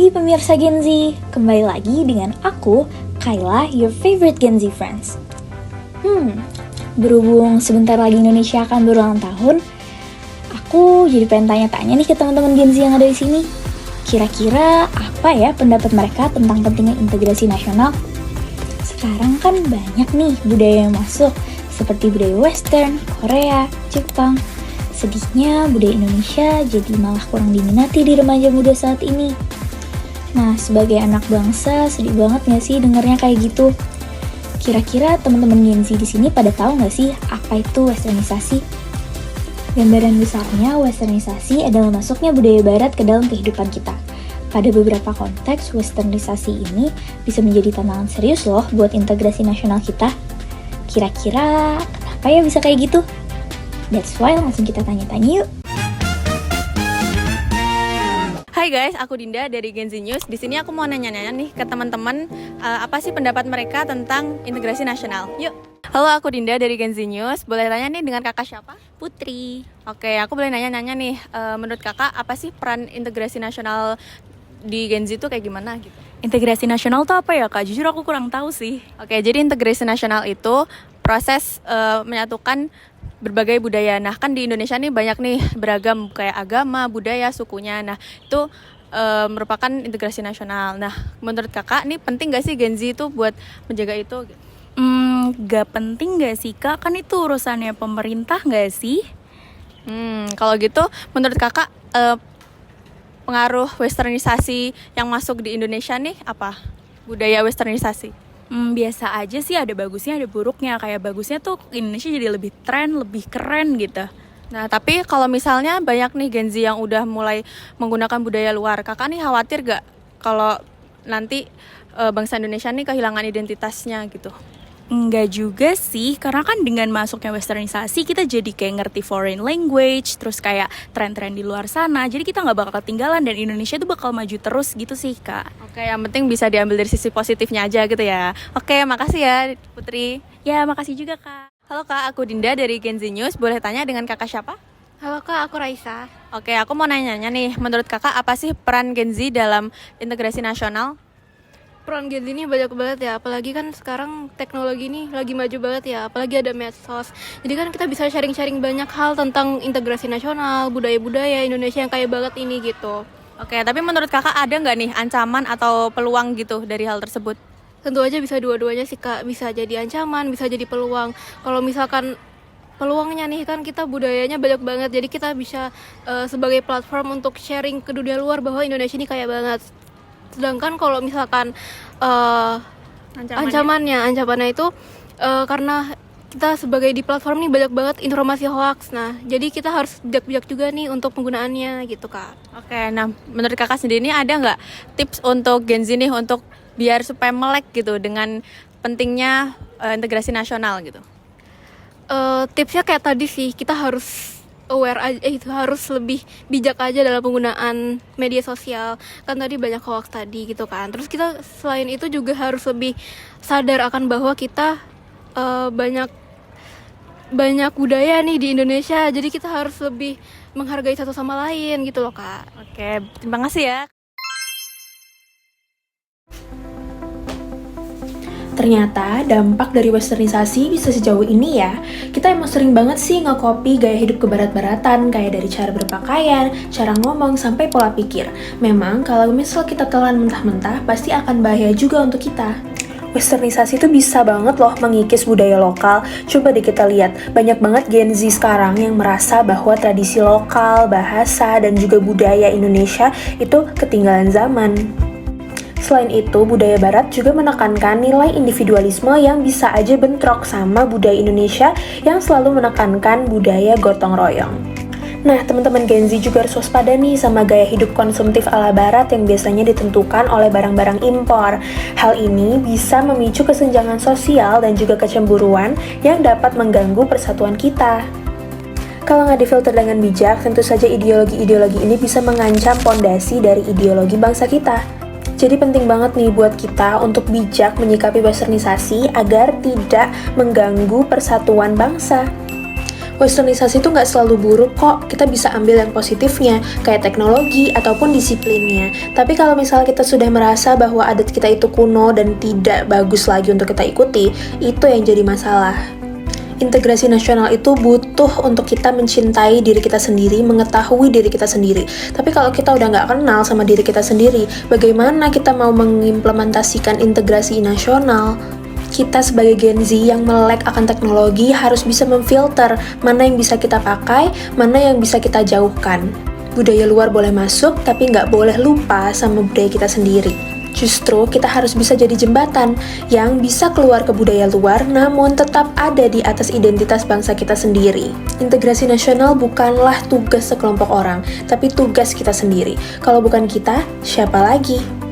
Hai pemirsa Gen Z, kembali lagi dengan aku, Kayla, your favorite Gen Z friends. Berhubung sebentar lagi Indonesia akan berulang tahun, aku jadi pengen tanya-tanya nih ke teman-teman Gen Z yang ada di sini. Kira-kira apa ya pendapat mereka tentang pentingnya integrasi nasional? Sekarang kan banyak nih budaya yang masuk, seperti budaya Western, Korea, Jepang. Sedihnya budaya Indonesia jadi malah kurang diminati di remaja muda saat ini. Nah, sebagai anak bangsa, sedih banget gak sih dengernya kayak gitu? Kira-kira teman-teman Gen Z di sini pada tahu gak sih apa itu westernisasi? Gambaran besarnya, westernisasi adalah masuknya budaya barat ke dalam kehidupan kita. Pada beberapa konteks, westernisasi ini bisa menjadi tantangan serius loh buat integrasi nasional kita. Kira-kira kenapa ya bisa kayak gitu? That's why langsung kita tanya-tanya yuk. Hai guys, aku Dinda dari Gen Z News. Di sini aku mau nanya-nanya nih ke teman-teman apa sih pendapat mereka tentang integrasi nasional. Yuk. Halo, aku Dinda dari Gen Z News. Boleh tanya nih dengan kakak siapa? Putri. Oke, aku boleh nanya-nanya nih. Menurut kakak apa sih peran integrasi nasional di Gen Z itu kayak gimana gitu? Integrasi nasional tuh apa ya kak? Jujur aku kurang tahu sih. Oke, jadi integrasi nasional itu proses menyatukan berbagai budaya. Nah, kan di Indonesia nih banyak nih beragam kayak agama, budaya, sukunya. Nah, itu merupakan integrasi nasional. Nah, menurut kakak nih penting gak sih Gen Z itu buat menjaga itu? Gak penting gak sih kak? Kan itu urusannya pemerintah gak sih? Kalau gitu menurut kakak pengaruh westernisasi yang masuk di Indonesia nih apa? Budaya westernisasi? Biasa aja sih, ada bagusnya ada buruknya. Kayak bagusnya tuh Indonesia jadi lebih tren, lebih keren gitu. Nah, tapi kalau misalnya banyak nih Gen Z yang udah mulai menggunakan budaya luar, kakak nih khawatir gak kalau nanti bangsa Indonesia nih kehilangan identitasnya gitu? Enggak juga sih, karena kan dengan masuknya westernisasi kita jadi kayak ngerti foreign language, terus kayak tren-tren di luar sana. Jadi kita gak bakal ketinggalan dan Indonesia tuh bakal maju terus gitu sih kak. Oke, yang penting bisa diambil dari sisi positifnya aja gitu ya. Oke, makasih ya Putri. Ya, makasih juga kak. Halo kak, aku Dinda dari Gen Z News. Boleh tanya dengan kakak siapa? Halo kak, aku Raisa. Oke, aku mau nanya-nanya nih. Menurut kakak apa sih peran Gen Z dalam integrasi nasional? Peran Gen Z ini banyak banget ya, apalagi kan sekarang teknologi ini lagi maju banget ya, apalagi ada medsos. Jadi kan kita bisa sharing-sharing banyak hal tentang integrasi nasional, budaya-budaya Indonesia yang kaya banget ini gitu. Oke, tapi menurut kakak ada nggak nih ancaman atau peluang gitu dari hal tersebut? Tentu aja bisa dua-duanya sih kak, bisa jadi ancaman, bisa jadi peluang. Kalau misalkan peluangnya nih kan kita budayanya banyak banget, jadi kita bisa sebagai platform untuk sharing ke dunia luar bahwa Indonesia ini kaya banget. Sedangkan kalau misalkan ancamannya itu karena kita sebagai di platform ini banyak banget informasi hoax. Nah, jadi kita harus bijak-bijak juga nih untuk penggunaannya gitu kak. Oke, nah menurut kakak sendiri ini ada nggak tips untuk Gen Z nih untuk biar supaya melek gitu dengan pentingnya integrasi nasional gitu? Tipsnya kayak tadi sih, kita harus aware aja, itu harus lebih bijak aja dalam penggunaan media sosial. Kan tadi banyak hoax tadi gitu kan. Terus kita selain itu juga harus lebih sadar akan bahwa kita banyak budaya nih di Indonesia. Jadi kita harus lebih menghargai satu sama lain gitu loh kak. Oke, terima kasih ya. Ternyata dampak dari westernisasi bisa sejauh ini ya. Kita emang sering banget sih nge-copy gaya hidup kebarat-baratan, kayak dari cara berpakaian, cara ngomong, sampai pola pikir. Memang kalau misal kita telan mentah-mentah, pasti akan bahaya juga untuk kita. Westernisasi itu bisa banget loh mengikis budaya lokal. Coba deh kita lihat, banyak banget Gen Z sekarang yang merasa bahwa tradisi lokal, bahasa, dan juga budaya Indonesia itu ketinggalan zaman. Selain itu, budaya barat juga menekankan nilai individualisme yang bisa aja bentrok sama budaya Indonesia yang selalu menekankan budaya gotong royong. Nah, teman-teman Gen Z juga harus waspada nih sama gaya hidup konsumtif ala barat yang biasanya ditentukan oleh barang-barang impor. Hal ini bisa memicu kesenjangan sosial dan juga kecemburuan yang dapat mengganggu persatuan kita. Kalau nggak difilter dengan bijak, tentu saja ideologi-ideologi ini bisa mengancam pondasi dari ideologi bangsa kita. Jadi penting banget nih buat kita untuk bijak menyikapi westernisasi agar tidak mengganggu persatuan bangsa. Westernisasi itu nggak selalu buruk kok, kita bisa ambil yang positifnya, kayak teknologi ataupun disiplinnya. Tapi kalau misalnya kita sudah merasa bahwa adat kita itu kuno dan tidak bagus lagi untuk kita ikuti, itu yang jadi masalah. Integrasi nasional itu butuh untuk kita mencintai diri kita sendiri, mengetahui diri kita sendiri. Tapi kalau kita udah nggak kenal sama diri kita sendiri, bagaimana kita mau mengimplementasikan integrasi nasional? Kita sebagai Gen Z yang melek akan teknologi harus bisa memfilter mana yang bisa kita pakai, mana yang bisa kita jauhkan. Budaya luar boleh masuk, tapi nggak boleh lupa sama budaya kita sendiri. Justru kita harus bisa jadi jembatan yang bisa keluar ke budaya luar namun tetap ada di atas identitas bangsa kita sendiri. Integrasi nasional bukanlah tugas sekelompok orang, tapi tugas kita sendiri. Kalau bukan kita, siapa lagi?